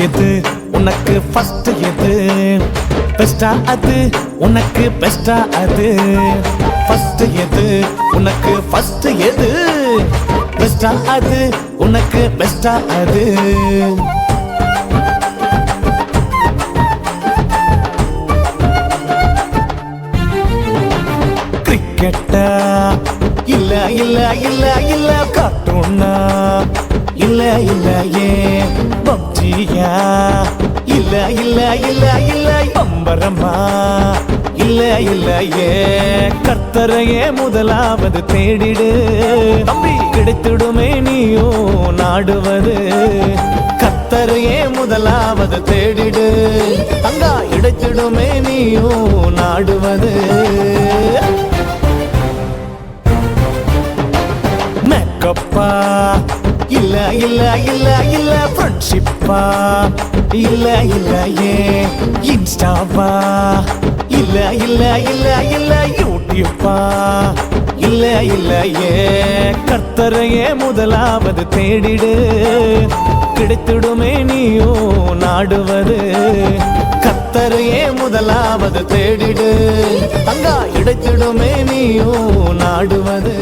எது உனக்கு ஃபர்ஸ்ட் எது பெஸ்டா அது உனக்கு பெஸ்டா அது ஃபர்ஸ்ட் எது உனக்கு ஃபர்ஸ்ட் எது பெஸ்டா அது உனக்கு பெஸ்டா அது கிரிக்கெட்டா இல்ல இல்ல இல்ல இல்ல கார்ட்டூனா இல்ல இல்ல ஏ பப்ஜியா இல்ல இல்ல இல்ல இல்ல பம்பரமா இல்ல இல்ல ஏ கர்த்தரையே முதலாவது தேடிடு தம்பி கிடைத்திடுமே நீயோ நாடுவது கர்த்தரையே முதலாவது தேடிடு தங்கா கிடைத்திடுமே நீயோ நாடுவது மேக்கப்பா இல்ல இல்ல இல்ல இல்ல ஃப்ரெண்ட்ஷிப்பா இல்ல இல்ல ஏ இன்ஸ்டாவா இல்ல இல்ல இல்ல இல்ல யூடியூப்பா இல்ல இல்ல ஏ கர்த்தரையே முதலாவது தேடிடு கிடைத்திடுமே நீயோ நாடுவது கர்த்தரையே முதலாவது தேடிடு தங்கா கிடைத்திடுமே நீயோ நாடுவது